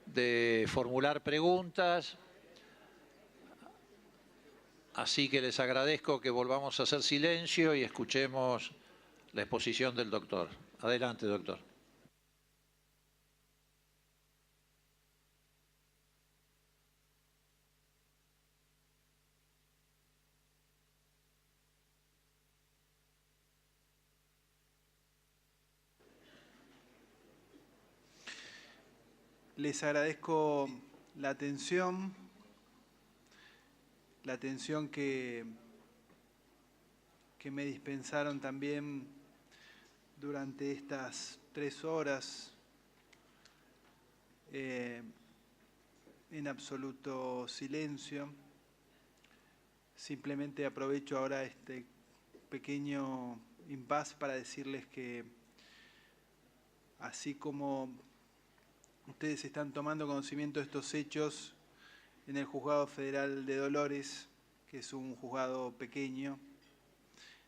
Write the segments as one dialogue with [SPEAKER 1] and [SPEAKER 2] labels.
[SPEAKER 1] de formular preguntas, así que les agradezco que volvamos a hacer silencio y escuchemos la exposición del doctor. Adelante, doctor.
[SPEAKER 2] Les agradezco la atención que me dispensaron también durante estas 3 horas en absoluto silencio. Simplemente aprovecho ahora este pequeño impasse para decirles que así como ustedes están tomando conocimiento de estos hechos en el Juzgado Federal de Dolores, que es un juzgado pequeño,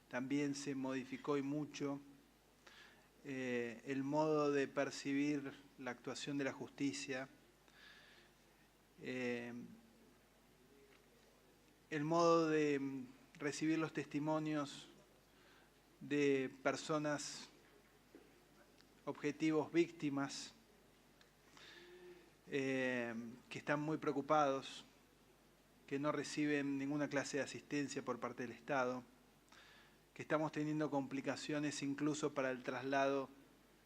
[SPEAKER 2] también se modificó y mucho el modo de percibir la actuación de la justicia, el modo de recibir los testimonios de personas objetivos víctimas que están muy preocupados, que no reciben ninguna clase de asistencia por parte del Estado, que estamos teniendo complicaciones incluso para el traslado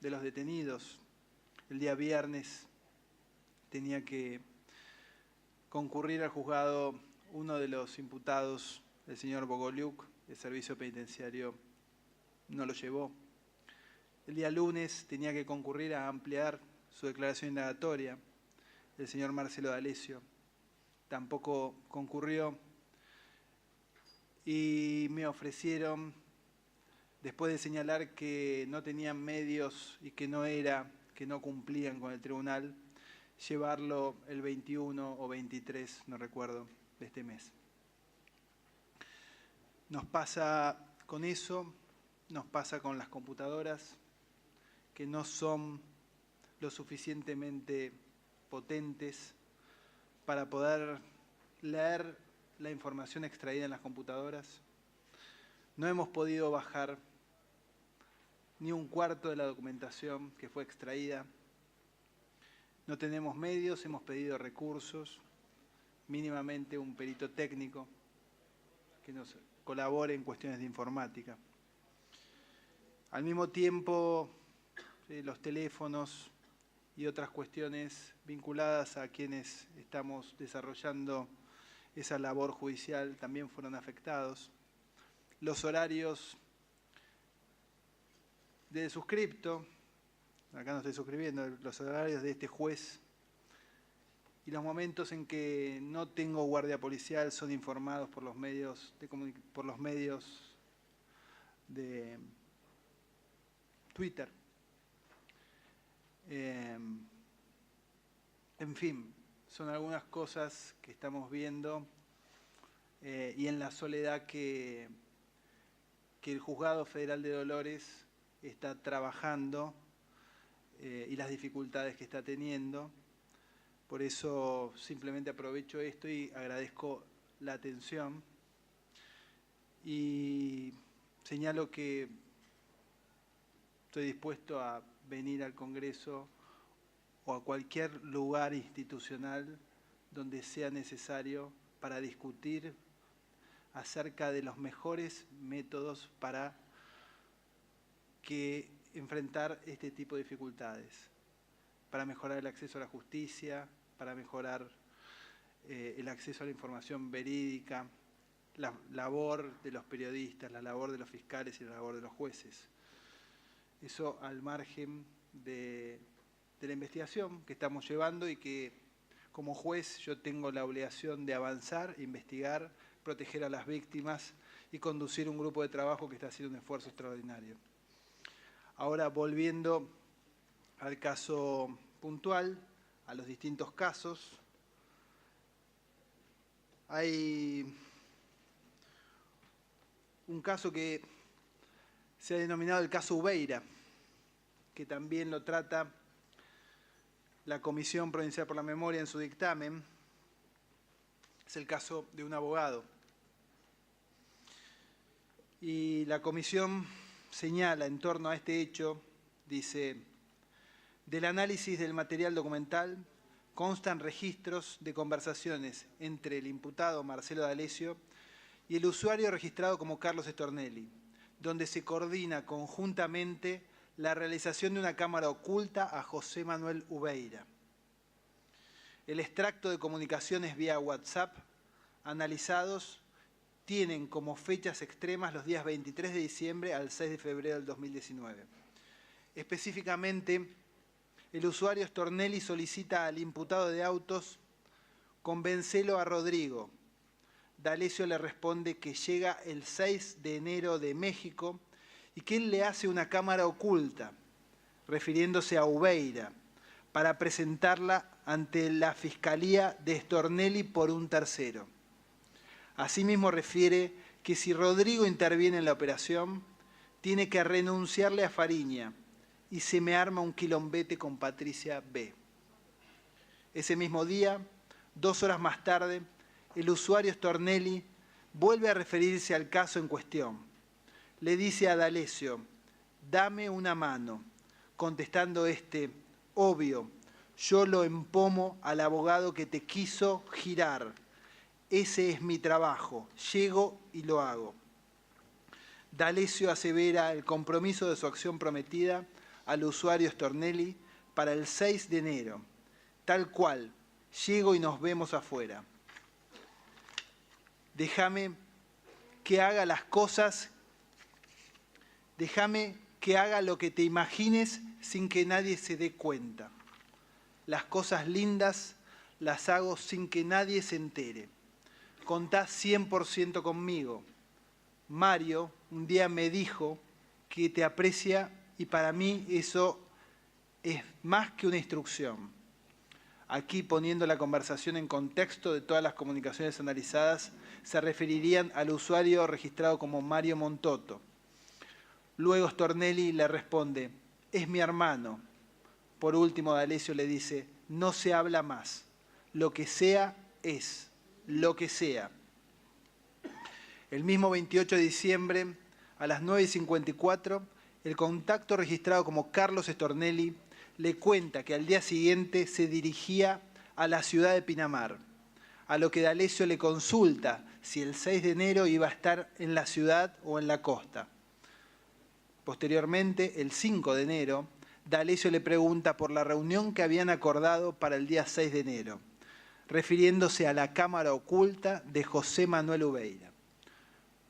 [SPEAKER 2] de los detenidos. El día viernes tenía que concurrir al juzgado uno de los imputados, el señor Bogoliuk. El servicio penitenciario no lo llevó. El día lunes tenía que concurrir a ampliar su declaración indagatoria el señor Marcelo D'Alessio. Tampoco concurrió y me ofrecieron, después de señalar que no tenían medios y que no cumplían con el tribunal, llevarlo el 21 o 23, no recuerdo, de este mes. Nos pasa con eso, nos pasa con las computadoras, que no son lo suficientemente potentes para poder leer la información extraída en las computadoras. No hemos podido bajar ni un cuarto de la documentación que fue extraída. No tenemos medios, hemos pedido recursos, mínimamente un perito técnico que nos colabore en cuestiones de informática. Al mismo tiempo, los teléfonos y otras cuestiones vinculadas a quienes estamos desarrollando esa labor judicial también fueron afectados. Los horarios de suscripto, acá no estoy suscribiendo, los horarios de este juez y los momentos en que no tengo guardia policial son informados por los medios de Twitter. En fin, son algunas cosas que estamos viendo y en la soledad que el Juzgado Federal de Dolores está trabajando y las dificultades que está teniendo. Por eso simplemente aprovecho esto y agradezco la atención y señalo que estoy dispuesto a venir al Congreso o a cualquier lugar institucional donde sea necesario para discutir acerca de los mejores métodos para enfrentar este tipo de dificultades, para mejorar el acceso a la justicia, para mejorar el acceso a la información verídica, la labor de los periodistas, la labor de los fiscales y la labor de los jueces. Eso al margen de la investigación que estamos llevando y que como juez yo tengo la obligación de avanzar, investigar, proteger a las víctimas y conducir un grupo de trabajo que está haciendo un esfuerzo extraordinario. Ahora, volviendo al caso puntual, a los distintos casos, hay un caso que se ha denominado el caso Ubeira, que también lo trata la Comisión Provincial por la Memoria en su dictamen es el caso de un abogado. Y la comisión señala en torno a este hecho, dice: del análisis del material documental constan registros de conversaciones entre el imputado Marcelo D'Alessio y el usuario registrado como Carlos Stornelli, donde se coordina conjuntamente la realización de una cámara oculta a José Manuel Ubeira. El extracto de comunicaciones vía WhatsApp analizados tienen como fechas extremas los días 23 de diciembre al 6 de febrero del 2019. Específicamente, el usuario Stornelli solicita al imputado de autos convencelo a Rodrigo. D'Alessio le responde que llega el 6 de enero de México y que él le hace una cámara oculta, refiriéndose a Ubeira, para presentarla ante la Fiscalía de Stornelli por un tercero. Asimismo refiere que si Rodrigo interviene en la operación, tiene que renunciarle a Fariña y se me arma un quilombete con Patricia B. Ese mismo día, 2 horas más tarde, el usuario Stornelli vuelve a referirse al caso en cuestión. Le dice a D'Alessio: dame una mano, contestando este: obvio, yo lo empomo al abogado que te quiso girar. Ese es mi trabajo, llego y lo hago. D'Alessio asevera el compromiso de su acción prometida al usuario Stornelli para el 6 de enero, tal cual: llego y nos vemos afuera. Déjame que haga las cosas, déjame que haga lo que te imagines sin que nadie se dé cuenta. Las cosas lindas las hago sin que nadie se entere. Contá 100% conmigo. Mario un día me dijo que te aprecia y para mí eso es más que una instrucción. Aquí, poniendo la conversación en contexto de todas las comunicaciones analizadas, se referirían al usuario registrado como Mario Montoto. Luego Stornelli le responde: es mi hermano. Por último, D'Alessio le dice: no se habla más. Lo que sea es, lo que sea. El mismo 28 de diciembre, a las 9:54, el contacto registrado como Carlos Stornelli le cuenta que al día siguiente se dirigía a la ciudad de Pinamar, a lo que D'Alessio le consulta si el 6 de enero iba a estar en la ciudad o en la costa. Posteriormente, el 5 de enero, D'Alessio le pregunta por la reunión que habían acordado para el día 6 de enero, refiriéndose a la cámara oculta de José Manuel Ubeira.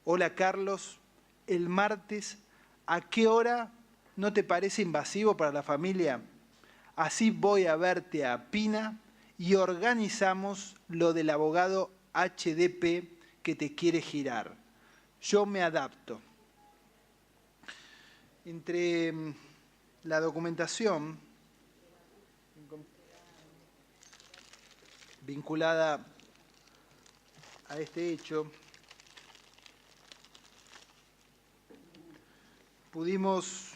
[SPEAKER 2] Hola Carlos, el martes, ¿a qué hora no te parece invasivo para la familia? Así voy a verte a Pina y organizamos lo del abogado HDP que te quiere girar. Yo me adapto. Entre la documentación vinculada a este hecho, pudimos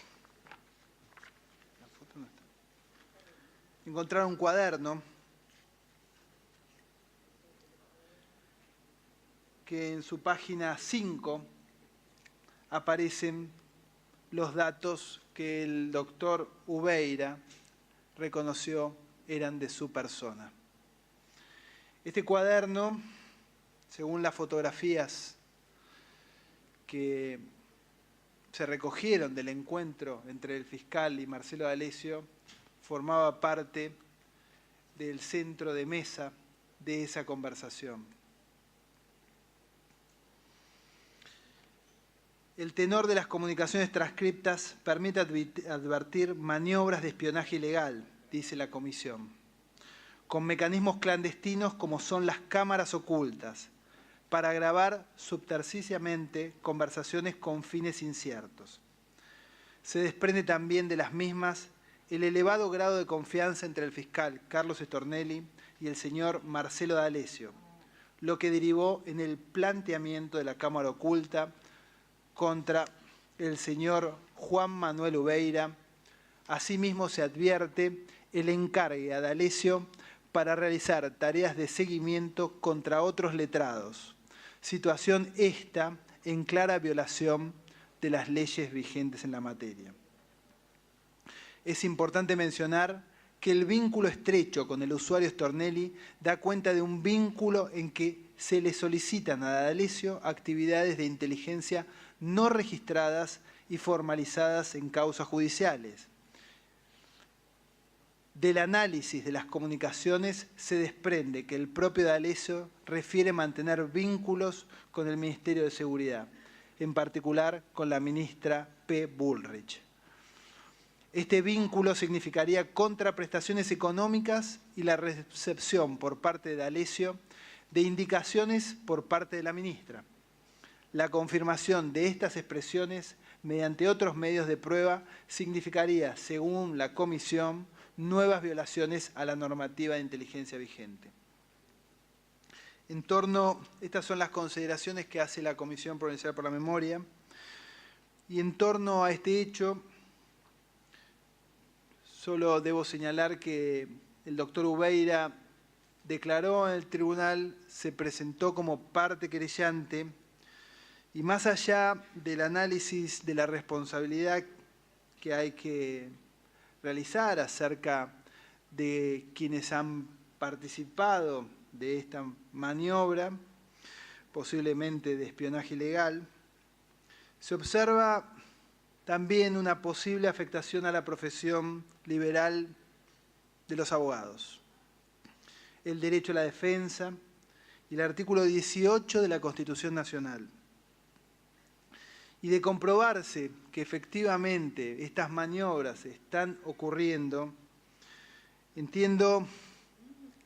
[SPEAKER 2] encontrar un cuaderno que en su página 5 aparecen los datos que el doctor Ubeira reconoció eran de su persona. Este cuaderno, según las fotografías que se recogieron del encuentro entre el fiscal y Marcelo D'Alessio, formaba parte del centro de mesa de esa conversación. El tenor de las comunicaciones transcriptas permite advertir maniobras de espionaje ilegal, dice la comisión, con mecanismos clandestinos como son las cámaras ocultas, para grabar subterciciamente conversaciones con fines inciertos. Se desprende también de las mismas el elevado grado de confianza entre el fiscal Carlos Stornelli y el señor Marcelo D'Alessio, lo que derivó en el planteamiento de la cámara oculta contra el señor Juan Manuel Ubeira. Asimismo se advierte el encargue a D'Alessio para realizar tareas de seguimiento contra otros letrados, situación esta en clara violación de las leyes vigentes en la materia. Es importante mencionar que el vínculo estrecho con el usuario Stornelli da cuenta de un vínculo en que se le solicitan a D'Alessio actividades de inteligencia no registradas y formalizadas en causas judiciales. Del análisis de las comunicaciones se desprende que el propio D'Alessio refiere mantener vínculos con el Ministerio de Seguridad, en particular con la ministra P. Bullrich. Este vínculo significaría contraprestaciones económicas y la recepción por parte de D'Alessio de indicaciones por parte de la ministra. La confirmación de estas expresiones mediante otros medios de prueba significaría, según la comisión, nuevas violaciones a la normativa de inteligencia vigente. Estas son las consideraciones que hace la Comisión Provincial por la Memoria, y en torno a este hecho, solo debo señalar que el doctor Ubeira declaró en el tribunal, se presentó como parte querellante, y más allá del análisis de la responsabilidad que hay que realizar acerca de quienes han participado de esta maniobra, posiblemente de espionaje ilegal, se observa también una posible afectación a la profesión liberal de los abogados, el derecho a la defensa y el artículo 18 de la Constitución Nacional. Y de comprobarse que efectivamente estas maniobras están ocurriendo, entiendo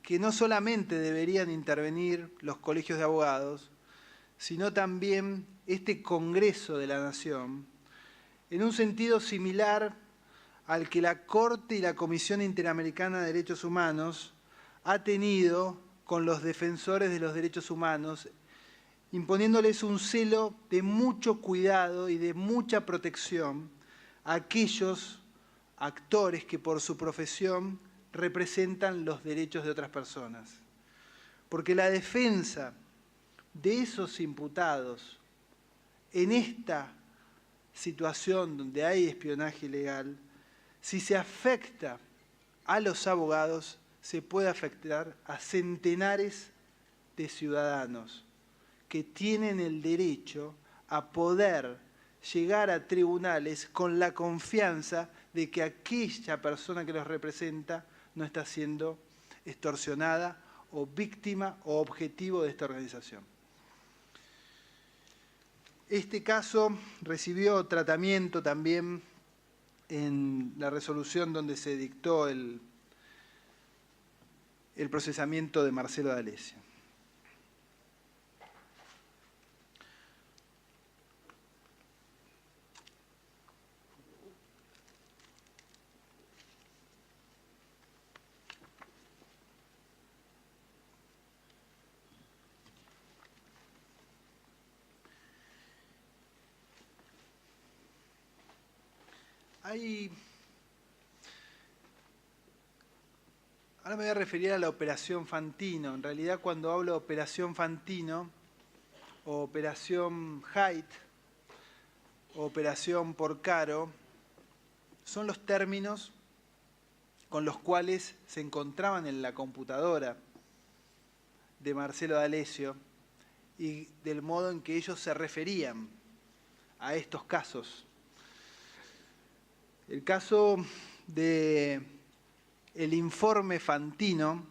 [SPEAKER 2] que no solamente deberían intervenir los colegios de abogados, sino también este Congreso de la Nación, en un sentido similar al que la Corte y la Comisión Interamericana de Derechos Humanos ha tenido con los defensores de los derechos humanos, imponiéndoles un celo de mucho cuidado y de mucha protección a aquellos actores que por su profesión representan los derechos de otras personas. Porque la defensa de esos imputados en esta situación donde hay espionaje ilegal, si se afecta a los abogados, se puede afectar a centenares de ciudadanos que tienen el derecho a poder llegar a tribunales con la confianza de que aquella persona que los representa no está siendo extorsionada o víctima o objetivo de esta organización. Este caso recibió tratamiento también en la resolución donde se dictó el procesamiento de Marcelo D'Alessio. Ahora me voy a referir a la Operación Fantino. En realidad, cuando hablo de Operación Fantino, o Operación Haidt, o Operación Porcaro, son los términos con los cuales se encontraban en la computadora de Marcelo D'Alessio y del modo en que ellos se referían a estos casos. El caso del informe Fantino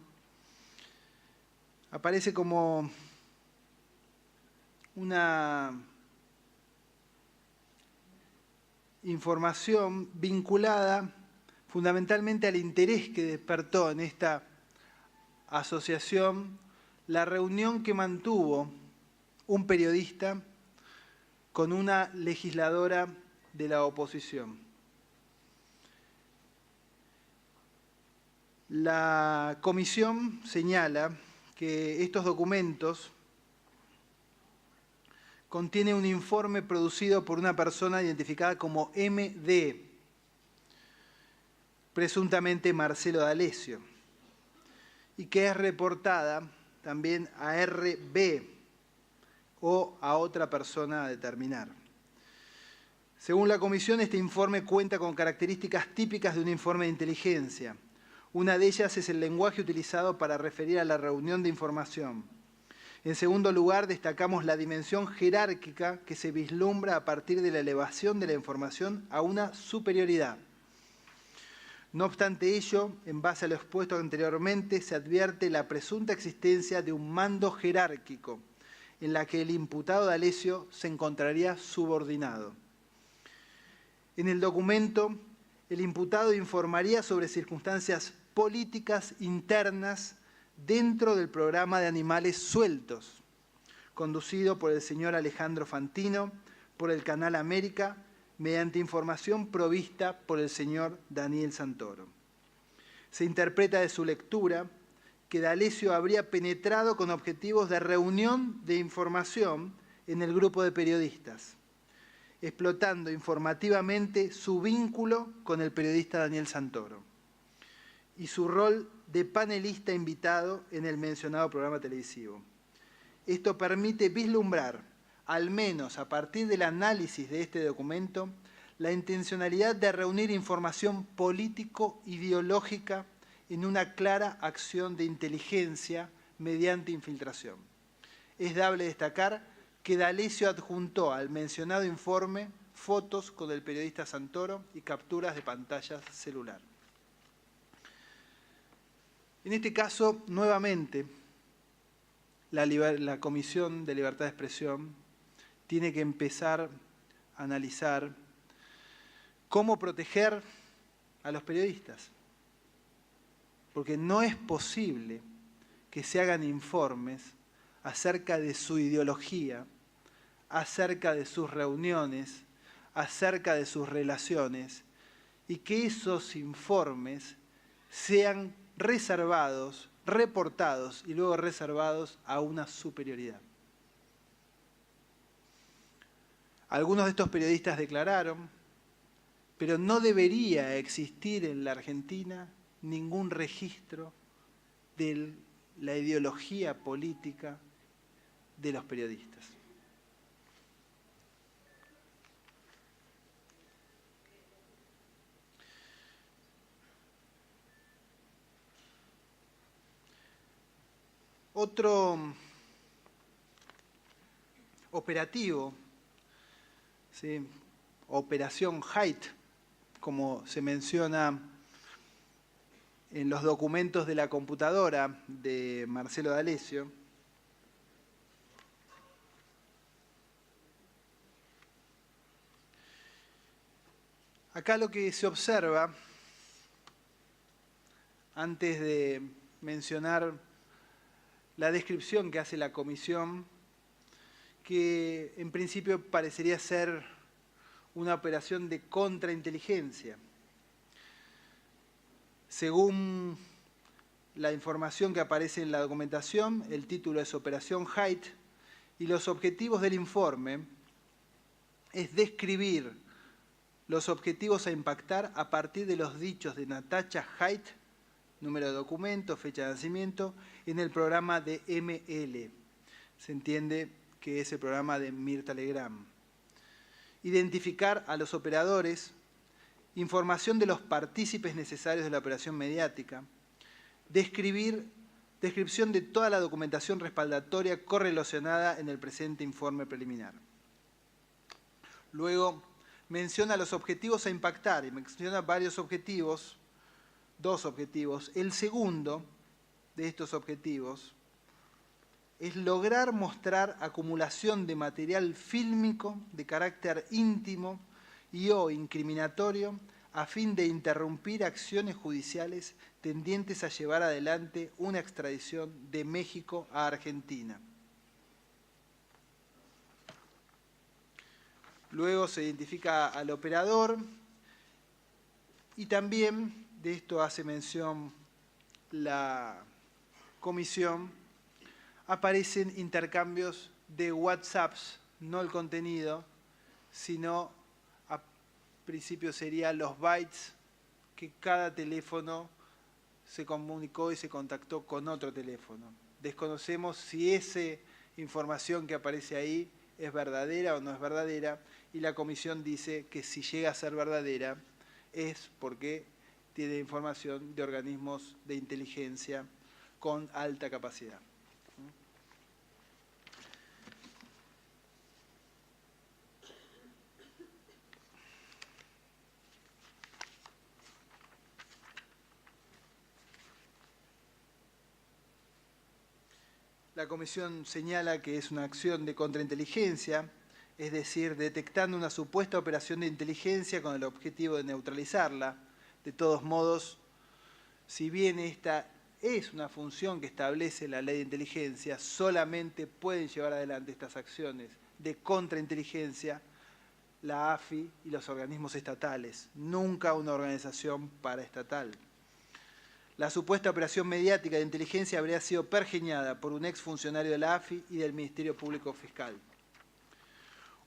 [SPEAKER 2] aparece como una información vinculada fundamentalmente al interés que despertó en esta asociación la reunión que mantuvo un periodista con una legisladora de la oposición. La comisión señala que estos documentos contienen un informe producido por una persona identificada como MD, presuntamente Marcelo D'Alessio, y que es reportada también a RB o a otra persona a determinar. Según la comisión, este informe cuenta con características típicas de un informe de inteligencia. Una de ellas es el lenguaje utilizado para referir a la reunión de información. En segundo lugar, destacamos la dimensión jerárquica que se vislumbra a partir de la elevación de la información a una superioridad. No obstante ello, en base a lo expuesto anteriormente, se advierte la presunta existencia de un mando jerárquico, en la que el imputado D'Alessio se encontraría subordinado. En el documento, el imputado informaría sobre circunstancias políticas internas dentro del programa de animales sueltos, conducido por el señor Alejandro Fantino, por el Canal América, mediante información provista por el señor Daniel Santoro. Se interpreta de su lectura que D'Alessio habría penetrado con objetivos de reunión de información en el grupo de periodistas, explotando informativamente su vínculo con el periodista Daniel Santoro y su rol de panelista invitado en el mencionado programa televisivo. Esto permite vislumbrar, al menos a partir del análisis de este documento, la intencionalidad de reunir información político-ideológica en una clara acción de inteligencia mediante infiltración. Es dable destacar que D'Alessio adjuntó al mencionado informe fotos con el periodista Santoro y capturas de pantallas celular. En este caso, nuevamente, la Comisión de Libertad de Expresión tiene que empezar a analizar cómo proteger a los periodistas. Porque no es posible que se hagan informes acerca de su ideología, acerca de sus reuniones, acerca de sus relaciones, y que esos informes sean reservados, reportados y luego reservados a una superioridad. Algunos de estos periodistas declararon, pero no debería existir en la Argentina ningún registro de la ideología política de los periodistas. Otro operativo, ¿sí? Operación Haidt, como se menciona en los documentos de la computadora de Marcelo D'Alessio, acá lo que se observa, antes de mencionar la descripción que hace la comisión, que en principio parecería ser una operación de contrainteligencia. Según la información que aparece en la documentación, el título es Operación Haidt y los objetivos del informe es describir los objetivos a impactar a partir de los dichos de Natacha Haidt, número de documento, fecha de nacimiento, en el programa de ML. Se entiende que es el programa de Mirta Legrand. Identificar a los operadores, información de los partícipes necesarios de la operación mediática, descripción de toda la documentación respaldatoria correlacionada en el presente informe preliminar. Luego menciona los objetivos a impactar y menciona varios objetivos, dos objetivos. El segundo de estos objetivos es lograr mostrar acumulación de material fílmico de carácter íntimo y o incriminatorio a fin de interrumpir acciones judiciales tendientes a llevar adelante una extradición de México a Argentina. Luego se identifica al operador y también, de esto hace mención la comisión, aparecen intercambios de WhatsApps, no el contenido, sino a principio serían los bytes que cada teléfono se comunicó y se contactó con otro teléfono. Desconocemos si esa información que aparece ahí es verdadera o no es verdadera, y la comisión dice que si llega a ser verdadera es porque tiene información de organismos de inteligencia con alta capacidad. La comisión señala que es una acción de contrainteligencia, es decir, detectando una supuesta operación de inteligencia con el objetivo de neutralizarla. De todos modos, si bien esta es una función que establece la ley de inteligencia, solamente pueden llevar adelante estas acciones de contrainteligencia la AFI y los organismos estatales, nunca una organización paraestatal. La supuesta operación mediática de inteligencia habría sido pergeñada por un exfuncionario de la AFI y del Ministerio Público Fiscal.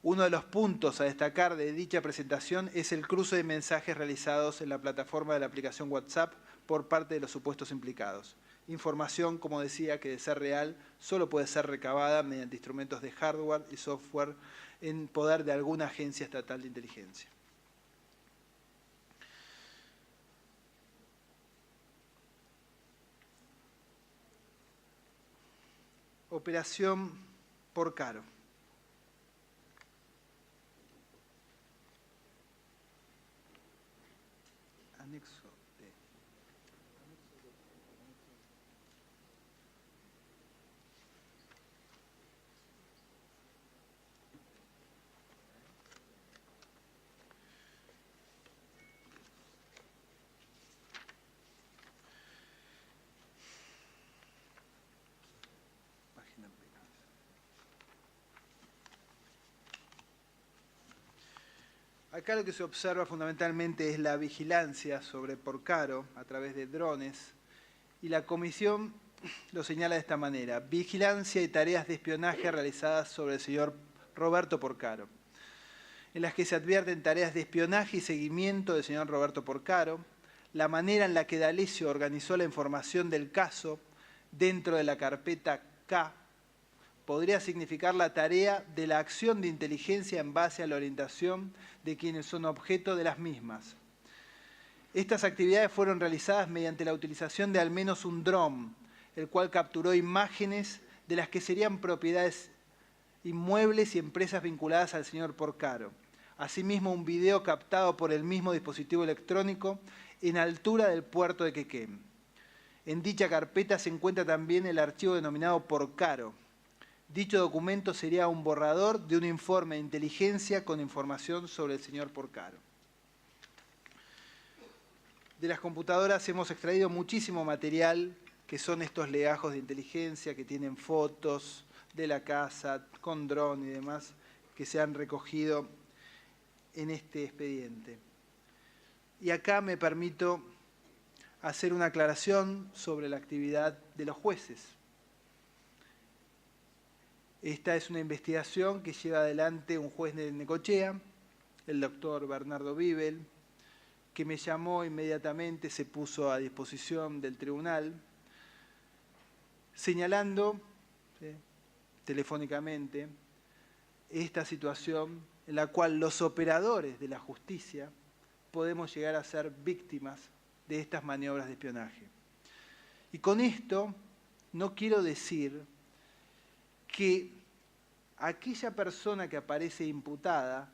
[SPEAKER 2] Uno de los puntos a destacar de dicha presentación es el cruce de mensajes realizados en la plataforma de la aplicación WhatsApp por parte de los supuestos implicados. Información, como decía, que de ser real solo puede ser recabada mediante instrumentos de hardware y software en poder de alguna agencia estatal de inteligencia. Operación Porcaro. Anexo D. Página B. Acá lo que se observa fundamentalmente es la vigilancia sobre Porcaro a través de drones, y la comisión lo señala de esta manera: vigilancia y tareas de espionaje realizadas sobre el señor Roberto Porcaro, en las que se advierten tareas de espionaje y seguimiento del señor Roberto Porcaro, la manera en la que D'Alessio organizó la información del caso dentro de la carpeta K, podría significar la tarea de la acción de inteligencia en base a la orientación de quienes son objeto de las mismas. Estas actividades fueron realizadas mediante la utilización de al menos un dron, el cual capturó imágenes de las que serían propiedades inmuebles y empresas vinculadas al señor Porcaro. Asimismo, un video captado por el mismo dispositivo electrónico en altura del puerto de Quequén. En dicha carpeta se encuentra también el archivo denominado Porcaro. Dicho documento sería un borrador de un informe de inteligencia con información sobre el señor Porcaro. De las computadoras hemos extraído muchísimo material, que son estos legajos de inteligencia que tienen fotos de la casa con dron y demás, que se han recogido en este expediente. Y acá me permito hacer una aclaración sobre la actividad de los jueces. Esta es una investigación que lleva adelante un juez de Necochea, el doctor Bernardo Bibel, que me llamó inmediatamente, se puso a disposición del tribunal, señalando telefónicamente esta situación en la cual los operadores de la justicia podemos llegar a ser víctimas de estas maniobras de espionaje. Y con esto no quiero decir que aquella persona que aparece imputada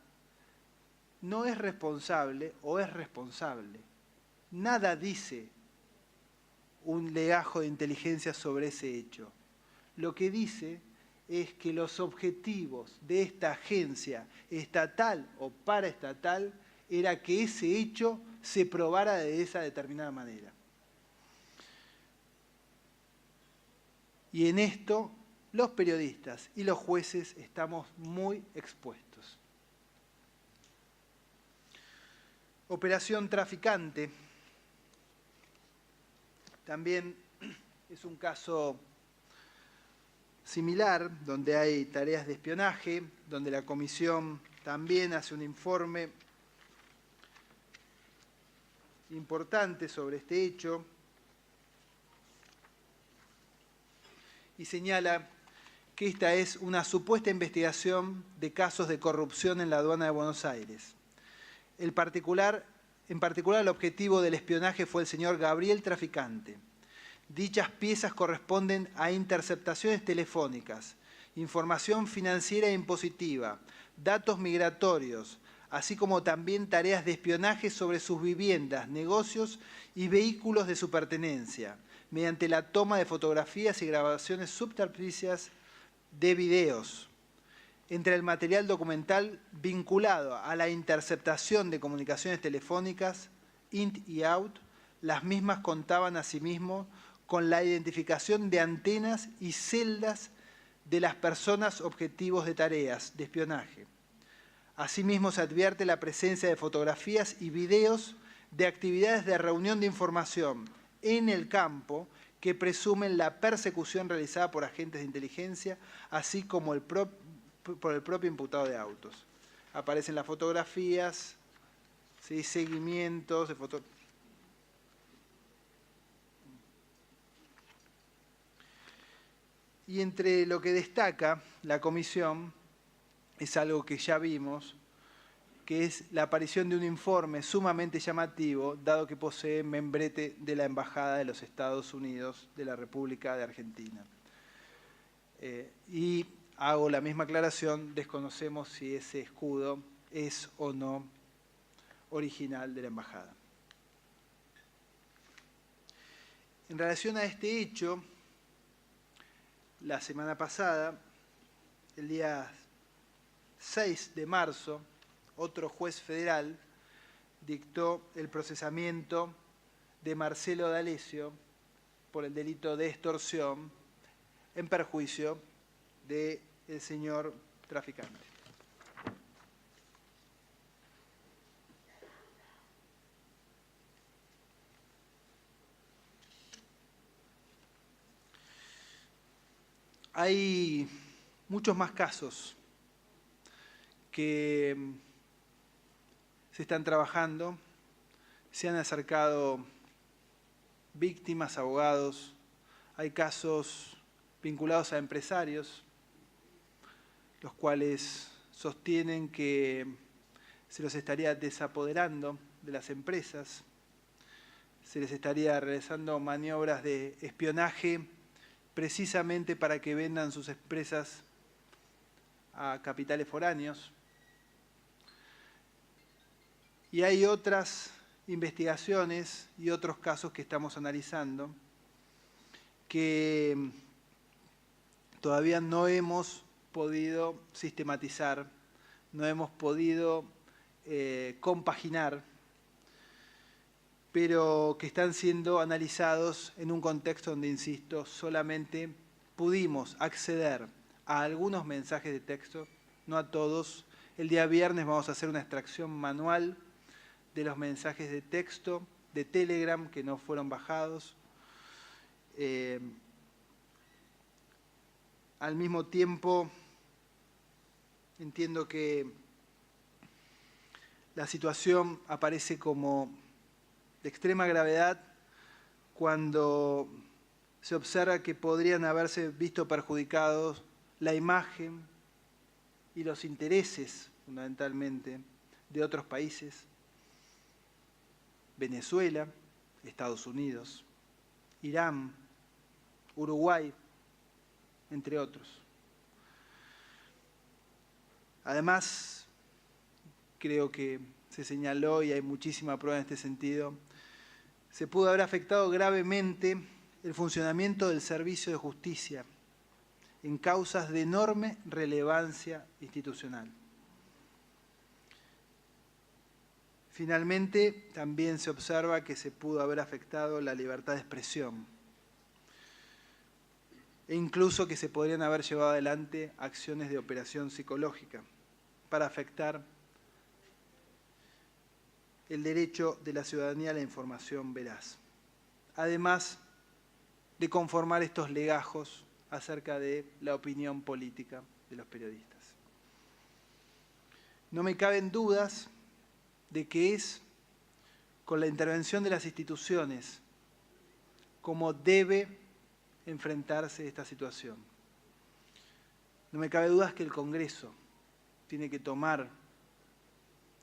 [SPEAKER 2] no es responsable o es responsable. Nada dice un legajo de inteligencia sobre ese hecho. Lo que dice es que los objetivos de esta agencia estatal o paraestatal era que ese hecho se probara de esa determinada manera. Y en esto los periodistas y los jueces estamos muy expuestos. Operación Traficante. También es un caso similar, donde hay tareas de espionaje, donde la comisión también hace un informe importante sobre este hecho y señala que esta es una supuesta investigación de casos de corrupción en la aduana de Buenos Aires. En particular, el objetivo del espionaje fue el señor Gabriel Traficante. Dichas piezas corresponden a interceptaciones telefónicas, información financiera e impositiva, datos migratorios, así como también tareas de espionaje sobre sus viviendas, negocios y vehículos de su pertenencia, mediante la toma de fotografías y grabaciones subrepticias de videos. Entre el material documental vinculado a la interceptación de comunicaciones telefónicas, INT y OUT, las mismas contaban asimismo con la identificación de antenas y celdas de las personas objetivos de tareas de espionaje. Asimismo, se advierte la presencia de fotografías y videos de actividades de reunión de información en el campo que presumen la persecución realizada por agentes de inteligencia, así como por el propio imputado de autos. Aparecen las fotografías, ¿sí? Seguimientos de fotos. Y entre lo que destaca la comisión es algo que ya vimos, que es la aparición de un informe sumamente llamativo, dado que posee membrete de la Embajada de los Estados Unidos de la República de Argentina. Y hago la misma aclaración, desconocemos si ese escudo es o no original de la Embajada. En relación a este hecho, la semana pasada, el día 6 de marzo, otro juez federal dictó el procesamiento de Marcelo D'Alessio por el delito de extorsión en perjuicio del señor traficante. Hay muchos más casos que se están trabajando, se han acercado víctimas, abogados, hay casos vinculados a empresarios, los cuales sostienen que se los estaría desapoderando de las empresas, se les estaría realizando maniobras de espionaje precisamente para que vendan sus empresas a capitales foráneos. Y hay otras investigaciones y otros casos que estamos analizando que todavía no hemos podido sistematizar, no hemos podido compaginar, pero que están siendo analizados en un contexto donde, insisto, solamente pudimos acceder a algunos mensajes de texto, no a todos. El día viernes vamos a hacer una extracción manual de los mensajes de texto de Telegram que no fueron bajados. Al mismo tiempo, entiendo que la situación aparece como de extrema gravedad cuando se observa que podrían haberse visto perjudicados la imagen y los intereses, fundamentalmente, de otros países, Venezuela, Estados Unidos, Irán, Uruguay, entre otros. Además, creo que se señaló, y hay muchísima prueba en este sentido, se pudo haber afectado gravemente el funcionamiento del servicio de justicia en causas de enorme relevancia institucional. Finalmente, también se observa que se pudo haber afectado la libertad de expresión e incluso que se podrían haber llevado adelante acciones de operación psicológica para afectar el derecho de la ciudadanía a la información veraz, además de conformar estos legajos acerca de la opinión política de los periodistas. No me caben dudas de que es con la intervención de las instituciones, cómo debe enfrentarse esta situación. No me cabe duda que el Congreso tiene que tomar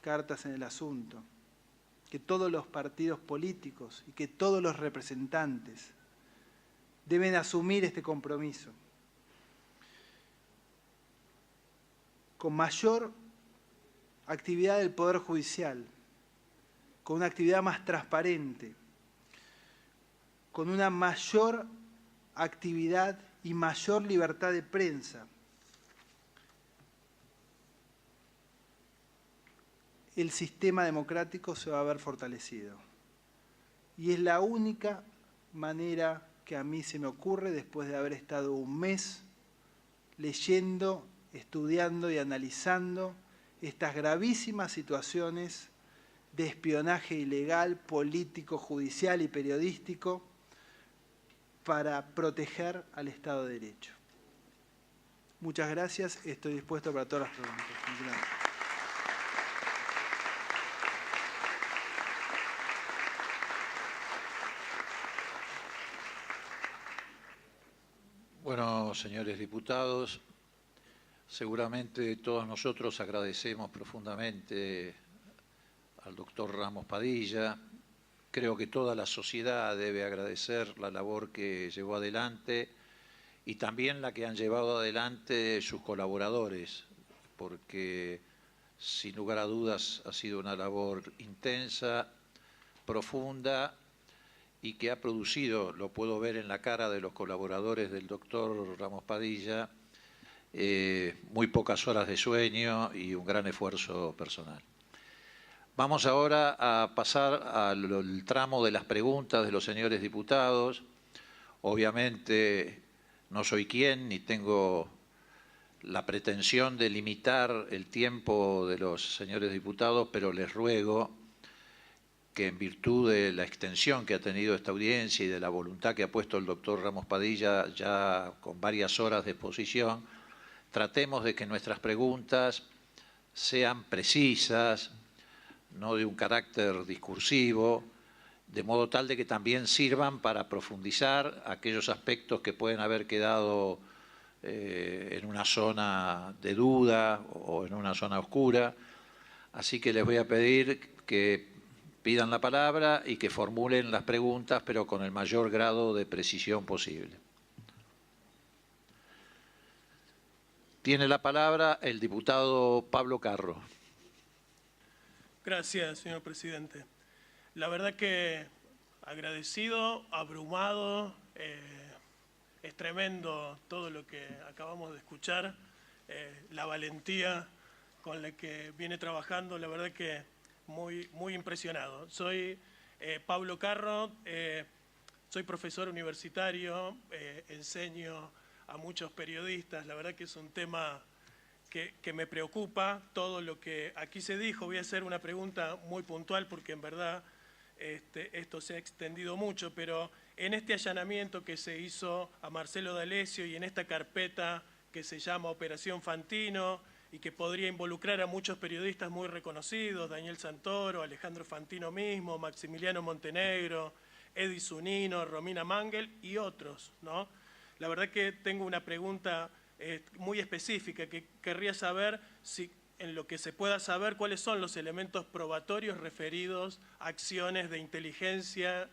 [SPEAKER 2] cartas en el asunto, que todos los partidos políticos y que todos los representantes deben asumir este compromiso. Con mayor actividad del Poder Judicial, con una actividad más transparente, con una mayor actividad y mayor libertad de prensa, el sistema democrático se va a ver fortalecido. Y es la única manera que a mí se me ocurre, después de haber estado un mes leyendo, estudiando y analizando estas gravísimas situaciones de espionaje ilegal, político, judicial y periodístico para proteger al Estado de Derecho. Muchas gracias. Estoy dispuesto para todas las preguntas. Gracias.
[SPEAKER 1] Bueno, señores diputados, seguramente todos nosotros agradecemos profundamente al doctor Ramos Padilla. Creo que toda la sociedad debe agradecer la labor que llevó adelante y también la que han llevado adelante sus colaboradores, porque sin lugar a dudas ha sido una labor intensa, profunda y que ha producido, lo puedo ver en la cara de los colaboradores del doctor Ramos Padilla, muy pocas horas de sueño y un gran esfuerzo personal. Vamos ahora a pasar al tramo de las preguntas de los señores diputados. Obviamente no soy quien ni tengo la pretensión de limitar el tiempo de los señores diputados, pero les ruego que en virtud de la extensión que ha tenido esta audiencia y de la voluntad que ha puesto el doctor Ramos Padilla ya con varias horas de exposición, tratemos de que nuestras preguntas sean precisas, no de un carácter discursivo, de modo tal de que también sirvan para profundizar aquellos aspectos que pueden haber quedado en una zona de duda o en una zona oscura. Así que les voy a pedir que pidan la palabra y que formulen las preguntas, pero con el mayor grado de precisión posible. Tiene la palabra el diputado Pablo Carro.
[SPEAKER 3] Gracias, señor presidente. La verdad que agradecido, abrumado, es tremendo todo lo que acabamos de escuchar, la valentía con la que viene trabajando, la verdad que muy impresionado. Soy Pablo Carro, soy profesor universitario, enseño a muchos periodistas, la verdad que es un tema que me preocupa todo lo que aquí se dijo. Voy a hacer una pregunta muy puntual porque en verdad esto se ha extendido mucho, pero en este allanamiento que se hizo a Marcelo D'Alessio y en esta carpeta que se llama Operación Fantino y que podría involucrar a muchos periodistas muy reconocidos, Daniel Santoro, Alejandro Fantino mismo, Maximiliano Montenegro, Edi Zunino, Romina Mangel y otros, ¿no? La verdad que tengo una pregunta muy específica que querría saber si en lo que se pueda saber cuáles son los elementos probatorios referidos a acciones de inteligencia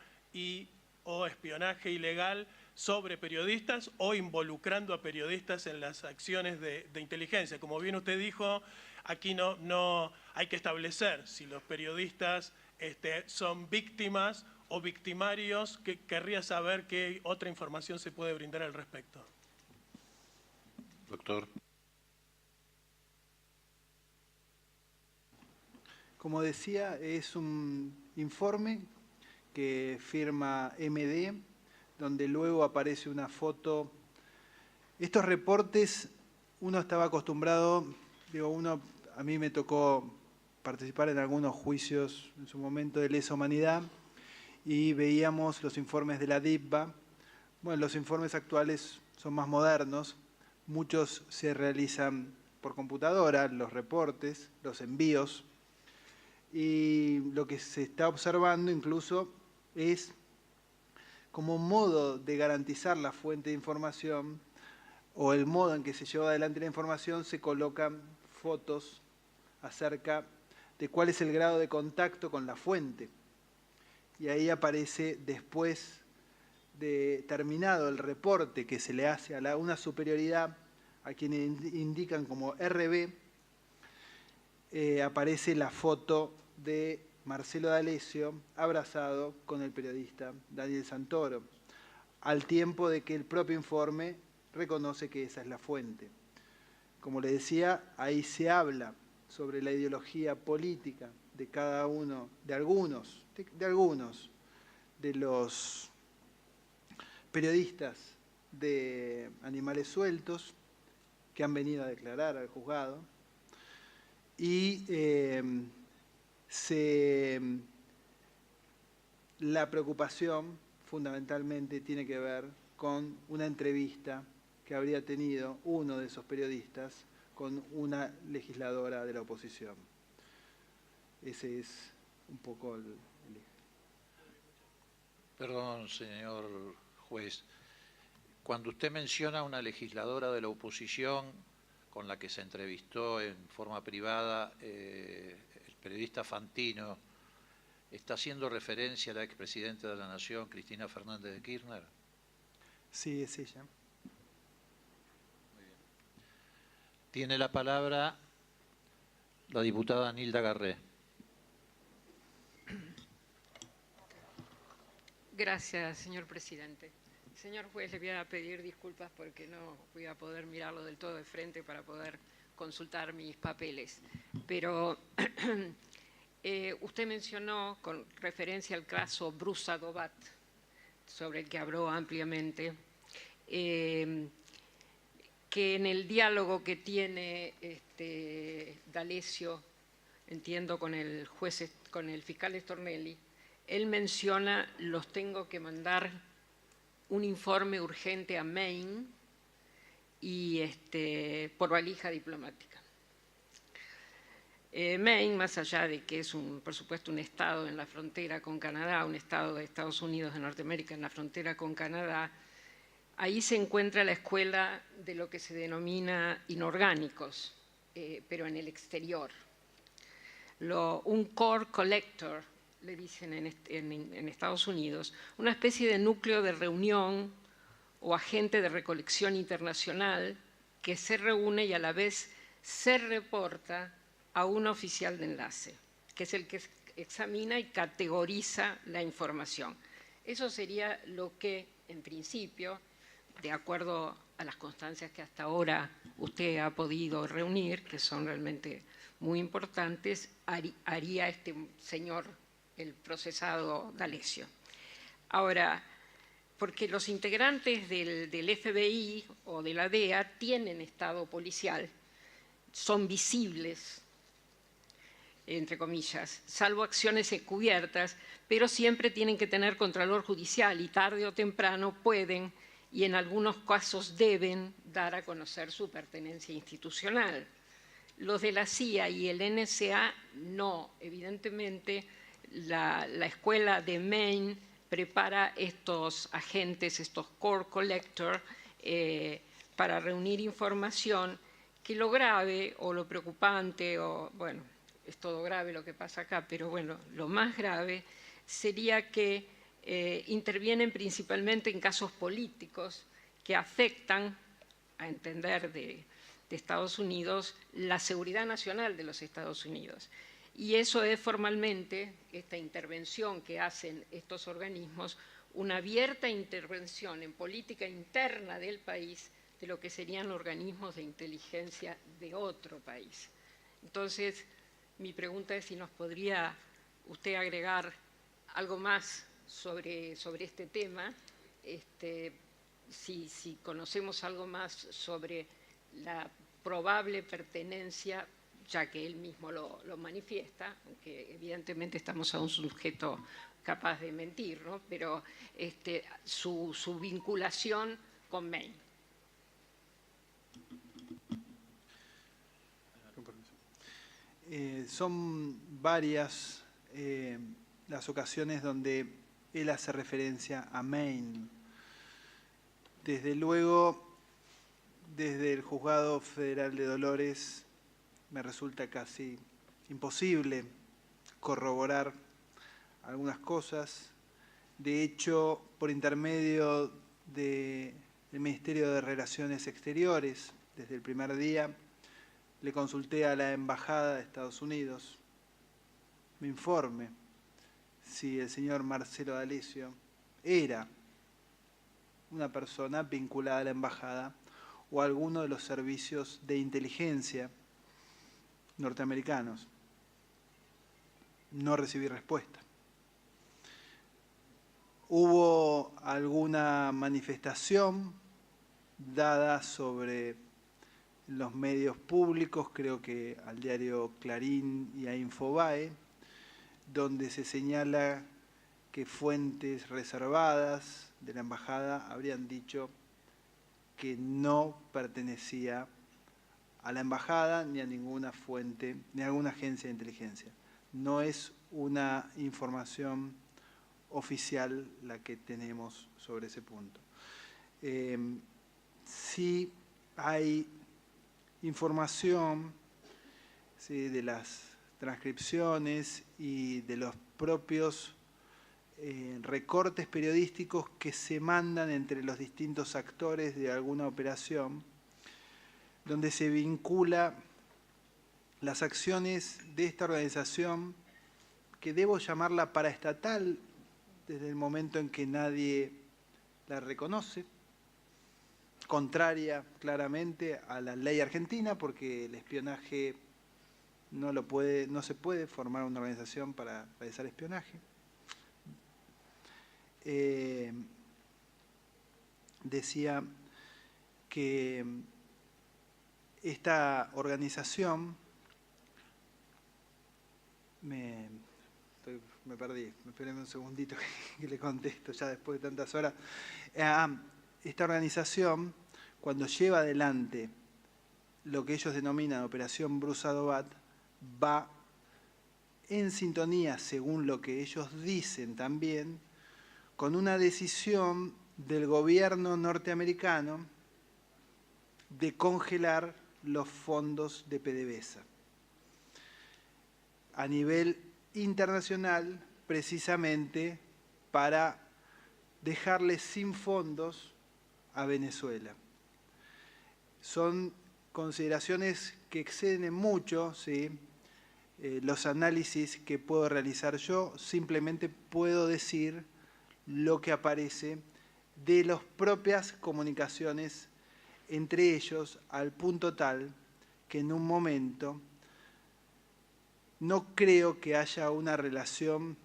[SPEAKER 3] o espionaje ilegal sobre periodistas o involucrando a periodistas en las acciones de inteligencia. Como bien usted dijo, aquí no hay que establecer si los periodistas son víctimas o victimarios. Que querría saber qué otra información se puede brindar al respecto.
[SPEAKER 1] Doctor.
[SPEAKER 2] Como decía, es un informe que firma MD, donde luego aparece una foto. Estos reportes, uno estaba acostumbrado, a mí me tocó participar en algunos juicios en su momento de lesa humanidad y veíamos los informes de la DIPBA. Bueno, los informes actuales son más modernos, muchos se realizan por computadora, los reportes, los envíos. Y lo que se está observando incluso es como modo de garantizar la fuente de información o el modo en que se lleva adelante la información, se colocan fotos acerca de cuál es el grado de contacto con la fuente. Y ahí aparece, después de terminado el reporte que se le hace a una superioridad, a quienes indican como RB, aparece la foto de Marcelo D'Alessio abrazado con el periodista Daniel Santoro, al tiempo de que el propio informe reconoce que esa es la fuente. Como le decía, ahí se habla sobre la ideología política de cada uno, de algunos de los periodistas de Animales Sueltos que han venido a declarar al juzgado, y la preocupación fundamentalmente tiene que ver con una entrevista que habría tenido uno de esos periodistas con una legisladora de la oposición. Ese es un poco el eje.
[SPEAKER 1] Perdón, señor juez. Cuando usted menciona a una legisladora de la oposición con la que se entrevistó en forma privada el periodista Fantino, ¿está haciendo referencia a la expresidenta de la Nación, Cristina Fernández de Kirchner?
[SPEAKER 2] Sí, es ella.
[SPEAKER 1] Muy bien. Tiene la palabra la diputada Nilda Garré.
[SPEAKER 4] Gracias, señor presidente. Señor juez, le voy a pedir disculpas porque no voy a poder mirarlo del todo de frente para poder consultar mis papeles. Pero usted mencionó, con referencia al caso Brusa-Dobat, sobre el que habló ampliamente, que en el diálogo que tiene D'Alessio, entiendo, con el fiscal Stornelli, él menciona: los tengo que mandar un informe urgente a Maine y por valija diplomática. Maine, más allá de que es, por supuesto, un estado en la frontera con Canadá, un estado de Estados Unidos de Norteamérica en la frontera con Canadá, ahí se encuentra la escuela de lo que se denomina inorgánicos, pero en el exterior. Un core collector, le dicen en Estados Unidos, una especie de núcleo de reunión o agente de recolección internacional que se reúne y a la vez se reporta a un oficial de enlace, que es el que examina y categoriza la información. Eso sería lo que, en principio, de acuerdo a las constancias que hasta ahora usted ha podido reunir, que son realmente muy importantes, haría este señor, el procesado D'Alessio. Ahora, porque los integrantes del FBI o de la DEA tienen estado policial, son visibles, entre comillas, salvo acciones encubiertas, pero siempre tienen que tener contralor judicial y tarde o temprano pueden, y en algunos casos deben, dar a conocer su pertenencia institucional. Los de la CIA y el NSA no, evidentemente. La escuela de Maine prepara estos agentes, estos core collector, para reunir información, que lo grave o lo preocupante, o bueno, es todo grave lo que pasa acá, pero bueno, lo más grave sería que intervienen principalmente en casos políticos que afectan, a entender de Estados Unidos, la seguridad nacional de los Estados Unidos. Y eso es formalmente, esta intervención que hacen estos organismos, una abierta intervención en política interna del país de lo que serían organismos de inteligencia de otro país. Entonces, mi pregunta es si nos podría usted agregar algo más sobre este tema, si conocemos algo más sobre la probable pertenencia, ya que él mismo lo manifiesta, aunque evidentemente estamos a un sujeto capaz de mentir, ¿no? Pero su vinculación con Maine.
[SPEAKER 2] Son varias las ocasiones donde él hace referencia a Maine. Desde luego, desde el Juzgado Federal de Dolores me resulta casi imposible corroborar algunas cosas. De hecho, por intermedio del Ministerio de Relaciones Exteriores, desde el primer día, le consulté a la Embajada de Estados Unidos, me informe si el señor Marcelo D'Alessio era una persona vinculada a la Embajada o a alguno de los servicios de inteligencia norteamericanos. No recibí respuesta. Hubo alguna manifestación dada sobre los medios públicos, creo que al diario Clarín y a Infobae, donde se señala que fuentes reservadas de la embajada habrían dicho que no pertenecía a la embajada ni a ninguna fuente, ni a alguna agencia de inteligencia. No es una información oficial la que tenemos sobre ese punto. Sí hay información, ¿sí?, de las transcripciones y de los propios recortes periodísticos que se mandan entre los distintos actores de alguna operación, donde se vincula las acciones de esta organización, que debo llamarla paraestatal desde el momento en que nadie la reconoce, contraria claramente a la ley argentina, porque el espionaje no se puede formar una organización para realizar espionaje. Decía que esta organización, me perdí, espérenme un segundito que le contesto ya después de tantas horas. Esta organización, cuando lleva adelante lo que ellos denominan Operación Bruce Adobat, va en sintonía, según lo que ellos dicen también, con una decisión del gobierno norteamericano de congelar los fondos de PDVSA. A nivel internacional, precisamente para dejarle sin fondos a Venezuela. Son consideraciones que exceden mucho, ¿sí?, los análisis que puedo realizar yo. Simplemente puedo decir lo que aparece de las propias comunicaciones entre ellos, al punto tal que en un momento no creo que haya una relación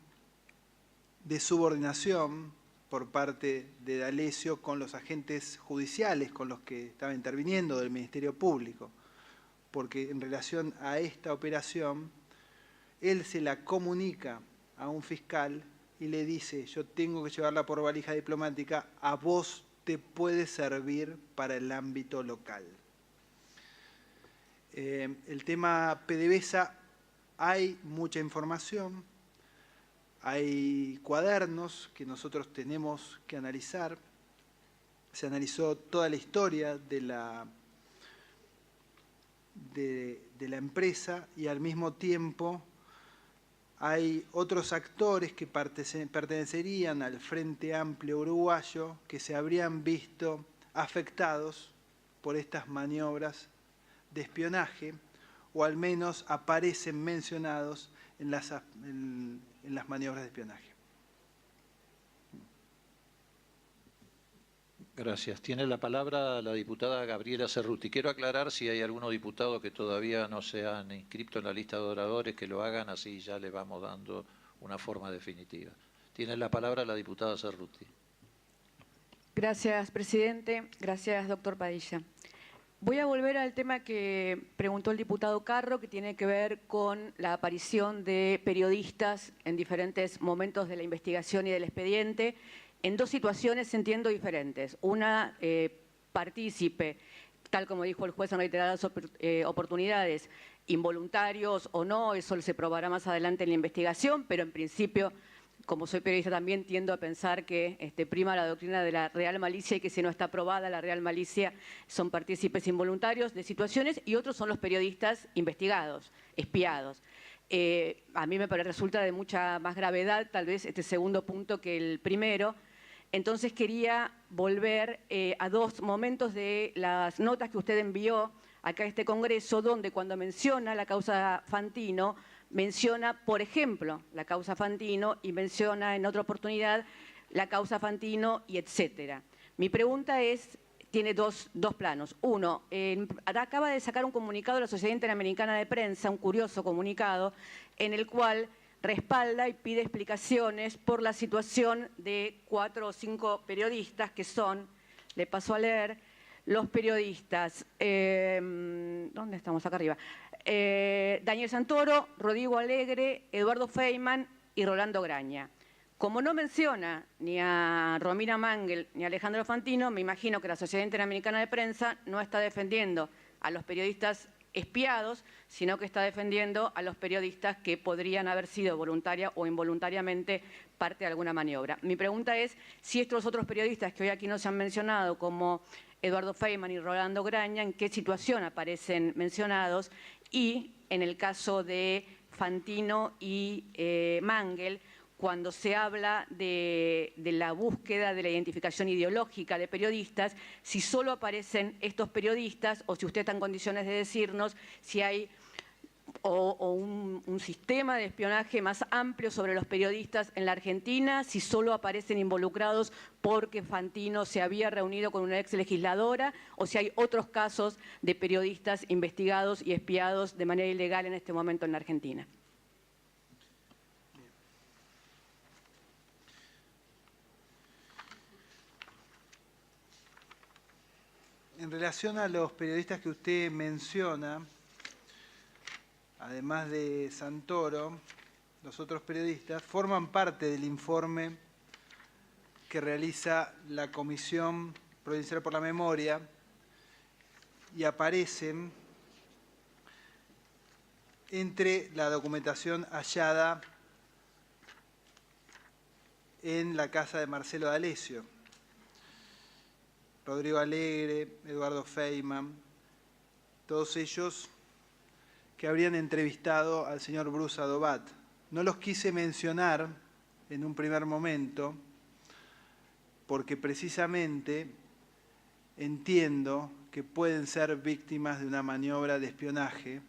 [SPEAKER 2] de subordinación por parte de D'Alessio con los agentes judiciales con los que estaba interviniendo del Ministerio Público, porque en relación a esta operación, él se la comunica a un fiscal y le dice: yo tengo que llevarla por valija diplomática, a vos te puede servir para el ámbito local. El tema PDVSA, hay mucha información, hay cuadernos que nosotros tenemos que analizar. Se analizó toda la historia de la empresa y al mismo tiempo hay otros actores que pertenecerían al Frente Amplio Uruguayo que se habrían visto afectados por estas maniobras de espionaje, o al menos aparecen mencionados en las maniobras de espionaje.
[SPEAKER 1] Gracias. Tiene la palabra la diputada Gabriela Cerruti. Quiero aclarar si hay algunos diputados que todavía no se han inscrito en la lista de oradores, que lo hagan, así ya le vamos dando una forma definitiva. Tiene la palabra la diputada Cerruti.
[SPEAKER 5] Gracias, presidente. Gracias, doctor Padilla. Voy a volver al tema que preguntó el diputado Carro, que tiene que ver con la aparición de periodistas en diferentes momentos de la investigación y del expediente, en dos situaciones, entiendo, diferentes. Una, partícipe, tal como dijo el juez en reiteradas oportunidades, involuntarios o no, eso se probará más adelante en la investigación, pero en principio, como soy periodista también, tiendo a pensar que prima la doctrina de la real malicia y que si no está probada la real malicia son partícipes involuntarios de situaciones y otros son los periodistas investigados, espiados. A mí me resulta de mucha más gravedad tal vez este segundo punto que el primero. Entonces quería volver a dos momentos de las notas que usted envió acá a este Congreso, donde cuando menciona la causa Fantino, menciona, por ejemplo, la causa Fantino y menciona en otra oportunidad la causa Fantino y etcétera. Mi pregunta tiene dos planos. Uno, acaba de sacar un comunicado de la Sociedad Interamericana de Prensa, un curioso comunicado, en el cual respalda y pide explicaciones por la situación de 4 o 5 periodistas que son, le paso a leer, los periodistas, ¿dónde estamos? Acá arriba. Daniel Santoro, Rodrigo Alegre, Eduardo Feynman y Rolando Graña. Como no menciona ni a Romina Mangel ni a Alejandro Fantino, me imagino que la Sociedad Interamericana de Prensa no está defendiendo a los periodistas espiados, sino que está defendiendo a los periodistas que podrían haber sido voluntaria o involuntariamente parte de alguna maniobra. Mi pregunta es si estos otros periodistas que hoy aquí no se han mencionado, como Eduardo Feynman y Rolando Graña, en qué situación aparecen mencionados y en el caso de Fantino y Mangel, cuando se habla de la búsqueda de la identificación ideológica de periodistas, si solo aparecen estos periodistas o si usted está en condiciones de decirnos si hay un sistema de espionaje más amplio sobre los periodistas en la Argentina, si solo aparecen involucrados porque Fantino se había reunido con una ex legisladora o si hay otros casos de periodistas investigados y espiados de manera ilegal en este momento en la Argentina.
[SPEAKER 2] En relación a los periodistas que usted menciona, además de Santoro, los otros periodistas forman parte del informe que realiza la Comisión Provincial por la Memoria y aparecen entre la documentación hallada en la casa de Marcelo D'Alessio. Rodrigo Alegre, Eduardo Feynman, todos ellos que habrían entrevistado al señor Bruce Adobat. No los quise mencionar en un primer momento porque precisamente entiendo que pueden ser víctimas de una maniobra de espionaje,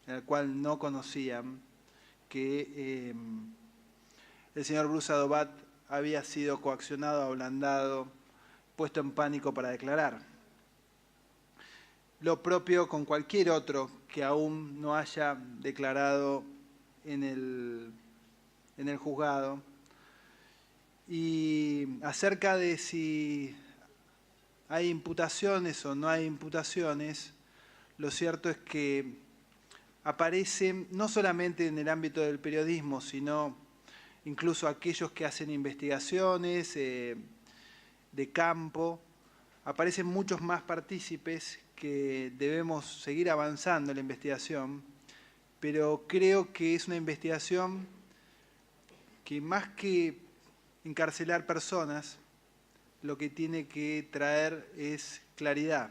[SPEAKER 2] en la cual no conocían que el señor Bruce Adobat había sido coaccionado, ablandado, puesto en pánico para declarar. Lo propio con cualquier otro que aún no haya declarado en el juzgado. Y acerca de si hay imputaciones o no hay imputaciones, lo cierto es que aparecen no solamente en el ámbito del periodismo, sino incluso aquellos que hacen investigaciones de campo, aparecen muchos más partícipes que debemos seguir avanzando en la investigación, pero creo que es una investigación que más que encarcelar personas, lo que tiene que traer es claridad.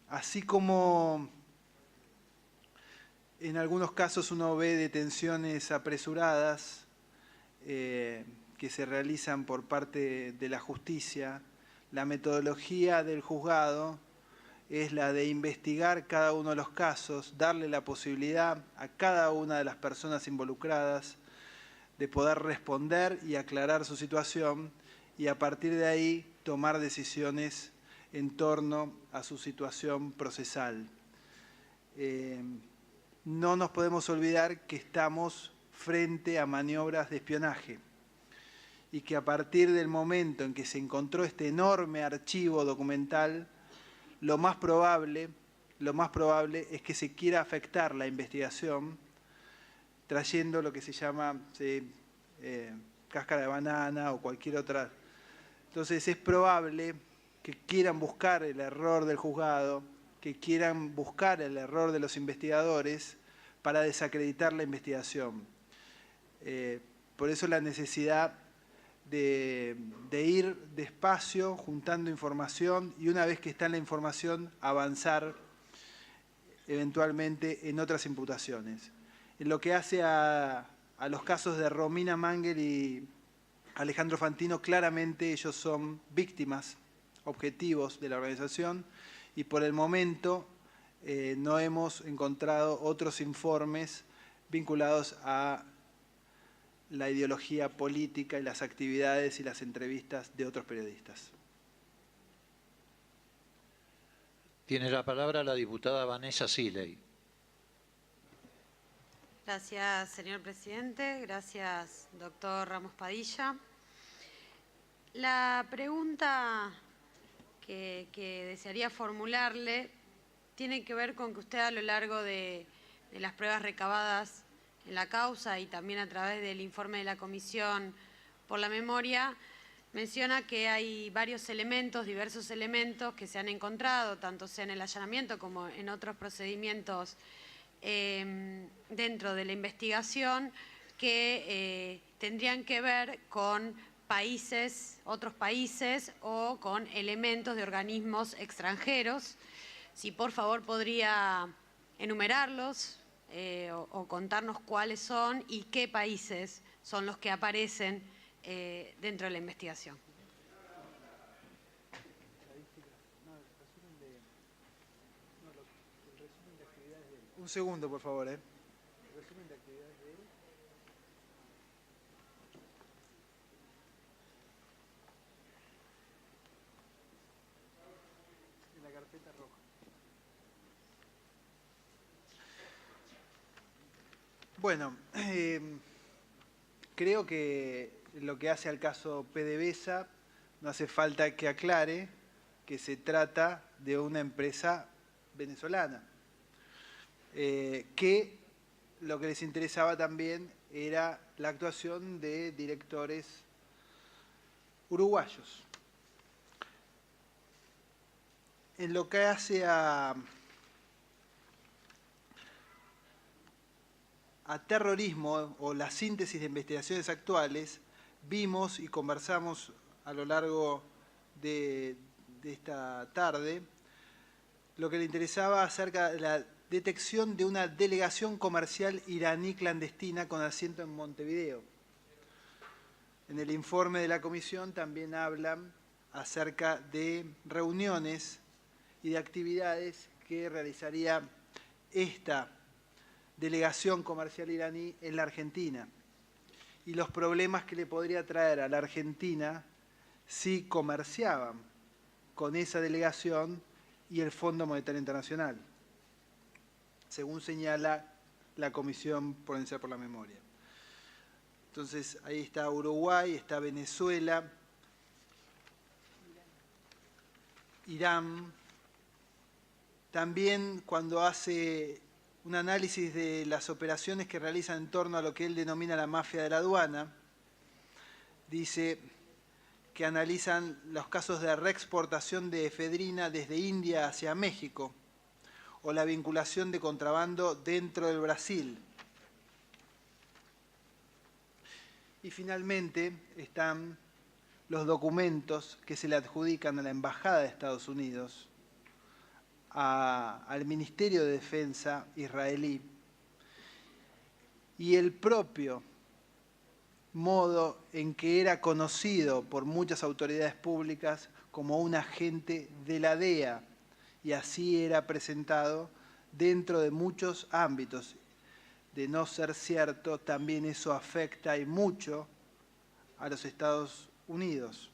[SPEAKER 2] Así como en algunos casos uno ve detenciones apresuradas, que se realizan por parte de la justicia, la metodología del juzgado es la de investigar cada uno de los casos, darle la posibilidad a cada una de las personas involucradas de poder responder y aclarar su situación y a partir de ahí tomar decisiones en torno a su situación procesal. No nos podemos olvidar que estamos frente a maniobras de espionaje y que a partir del momento en que se encontró este enorme archivo documental, lo más probable es que se quiera afectar la investigación trayendo lo que se llama cáscara de banana o cualquier otra. Entonces es probable que quieran buscar el error del juzgado que quieran buscar el error de los investigadores para desacreditar la investigación. Por eso la necesidad de ir despacio, juntando información, y una vez que está en la información, avanzar eventualmente en otras imputaciones. En lo que hace a los casos de Romina Mangel y Alejandro Fantino, claramente ellos son víctimas, objetivos de la organización, y por el momento no hemos encontrado otros informes vinculados a la ideología política y las actividades y las entrevistas de otros periodistas.
[SPEAKER 1] Tiene la palabra la diputada Vanessa Siley.
[SPEAKER 6] Gracias, señor presidente. Gracias, doctor Ramos Padilla. La pregunta que desearía formularle tiene que ver con que usted, a lo largo de las pruebas recabadas en la causa y también a través del informe de la Comisión por la Memoria, menciona que hay varios elementos, diversos elementos que se han encontrado, tanto sea en el allanamiento como en otros procedimientos dentro de la investigación, que tendrían que ver con países, otros países o con elementos de organismos extranjeros. Si por favor podría enumerarlos o contarnos cuáles son y qué países son los que aparecen dentro de la investigación.
[SPEAKER 2] Un segundo, por favor. Resumen de actividades de él. En la carpeta roja. Bueno, creo que lo que hace al caso PDVSA no hace falta que aclare que se trata de una empresa venezolana, que lo que les interesaba también era la actuación de directores uruguayos. En lo que hace a terrorismo o la síntesis de investigaciones actuales, vimos y conversamos a lo largo de esta tarde lo que le interesaba acerca de la detección de una delegación comercial iraní clandestina con asiento en Montevideo. En el informe de la Comisión también hablan acerca de reuniones y de actividades que realizaría esta delegación comercial iraní en la Argentina y los problemas que le podría traer a la Argentina si comerciaban con esa delegación y el Fondo Monetario Internacional, según señala la Comisión Provincial por la Memoria. Entonces, ahí está Uruguay, está Venezuela, Irán. También cuando hace un análisis de las operaciones que realizan en torno a lo que él denomina la mafia de la aduana, dice que analizan los casos de reexportación de efedrina desde India hacia México o la vinculación de contrabando dentro del Brasil. Y finalmente están los documentos que se le adjudican a la Embajada de Estados Unidos, al Ministerio de Defensa israelí y el propio modo en que era conocido por muchas autoridades públicas como un agente de la DEA, y así era presentado dentro de muchos ámbitos. De no ser cierto, también eso afecta y mucho a los Estados Unidos.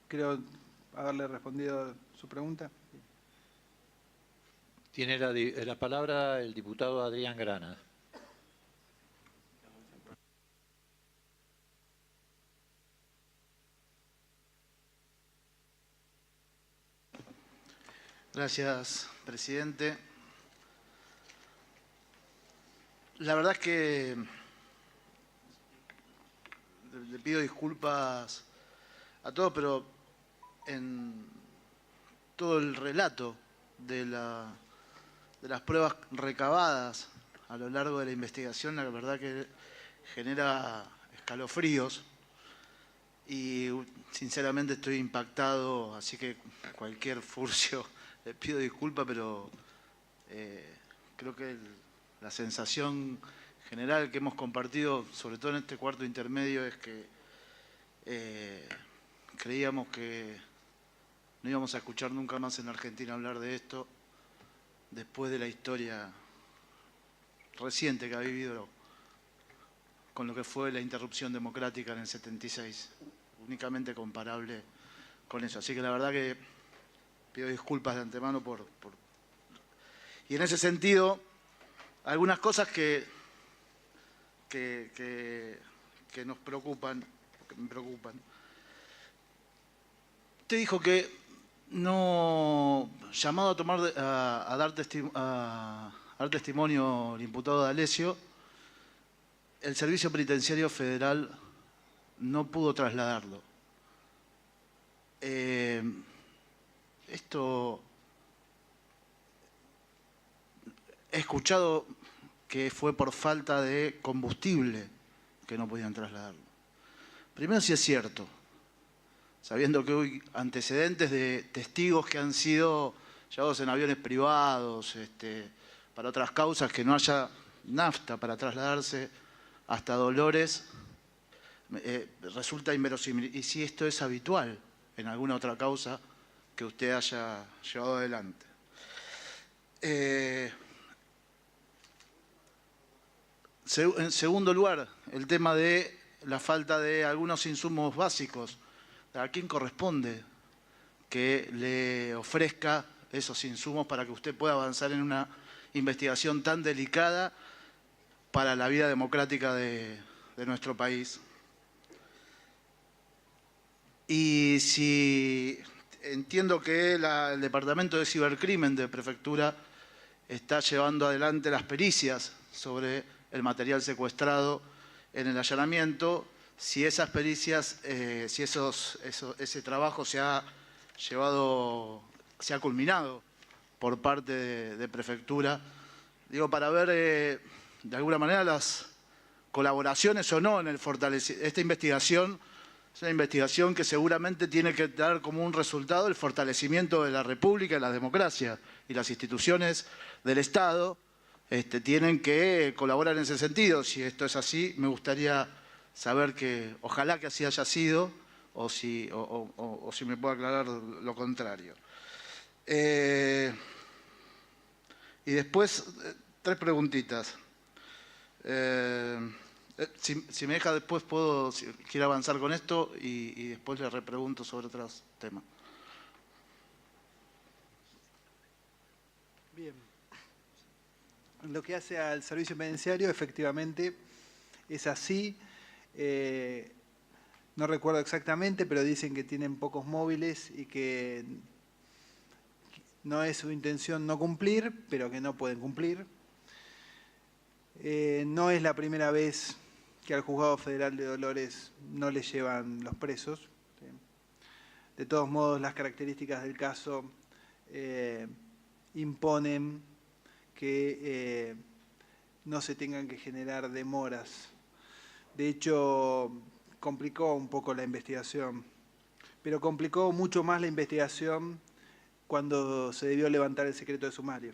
[SPEAKER 2] Creo haberle respondido su pregunta.
[SPEAKER 1] Tiene la palabra el diputado Adrián Grana.
[SPEAKER 7] Gracias, presidente. La verdad es que le pido disculpas a todos, pero todo el relato de las pruebas recabadas a lo largo de la investigación, la verdad que genera escalofríos y sinceramente estoy impactado, así que cualquier furcio le pido disculpas, pero creo que la sensación general que hemos compartido, sobre todo en este cuarto intermedio, es que creíamos que no íbamos a escuchar nunca más en Argentina hablar de esto después de la historia reciente que ha vivido con lo que fue la interrupción democrática en el 76, únicamente comparable con eso. Así que la verdad que pido disculpas de antemano por... Y en ese sentido, algunas cosas que nos preocupan, que me preocupan. Usted dijo que no llamado a dar testimonio el imputado D'Alessio, el Servicio Penitenciario Federal no pudo trasladarlo. Esto he escuchado que fue por falta de combustible que no podían trasladarlo. Primero, si es cierto, sabiendo que hay antecedentes de testigos que han sido llevados en aviones privados, para otras causas, que no haya nafta para trasladarse hasta Dolores, resulta inverosímil. Y si esto es habitual en alguna otra causa que usted haya llevado adelante. En segundo lugar, el tema de la falta de algunos insumos básicos. ¿A quién corresponde que le ofrezca esos insumos para que usted pueda avanzar en una investigación tan delicada para la vida democrática de nuestro país? Y si entiendo que el Departamento de Cibercrimen de Prefectura está llevando adelante las pericias sobre el material secuestrado en el allanamiento, si esas pericias, si ese trabajo se ha culminado por parte de Prefectura, digo, para ver de alguna manera las colaboraciones o no en el fortalecimiento. Esta investigación es una investigación que seguramente tiene que dar como un resultado el fortalecimiento de la República y la democracia, y las instituciones del Estado tienen que colaborar en ese sentido. Si esto es así, me gustaría saber que ojalá que así haya sido, o si me puede aclarar lo contrario. Y después, 3 preguntitas. Si me deja después, quiero avanzar con esto y después le repregunto sobre otros temas.
[SPEAKER 2] Bien. En lo que hace al servicio penitenciario, efectivamente es así. No recuerdo exactamente, pero dicen que tienen pocos móviles y que no es su intención no cumplir, pero que no pueden cumplir. No es la primera vez que al Juzgado Federal de Dolores no le llevan los presos. ¿Sí? De todos modos, las características del caso imponen que no se tengan que generar demoras. De hecho, complicó un poco la investigación, pero complicó mucho más la investigación cuando se debió levantar el secreto de sumario.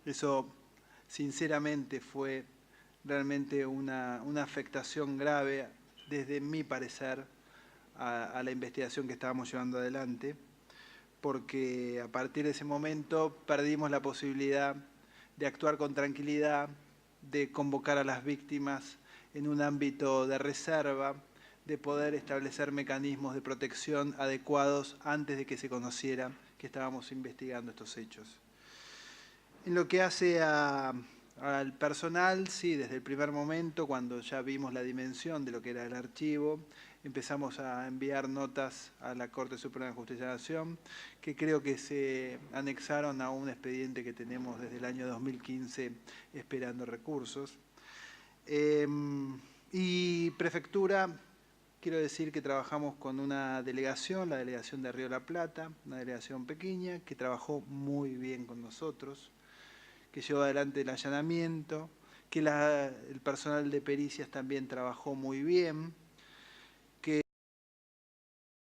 [SPEAKER 2] Eso, sinceramente, fue realmente una afectación grave, desde mi parecer, a la investigación que estábamos llevando adelante, porque a partir de ese momento perdimos la posibilidad de actuar con tranquilidad, de convocar a las víctimas en un ámbito de reserva, de poder establecer mecanismos de protección adecuados antes de que se conociera que estábamos investigando estos hechos. En lo que hace al personal, sí, desde el primer momento, cuando ya vimos la dimensión de lo que era el archivo, empezamos a enviar notas a la Corte Suprema de Justicia de la Nación, que creo que se anexaron a un expediente que tenemos desde el año 2015 esperando recursos. Y Prefectura quiero decir que trabajamos con una delegación, la delegación de Río de la Plata, una delegación pequeña, que trabajó muy bien con nosotros, que llevó adelante el allanamiento, que el personal de pericias también trabajó muy bien.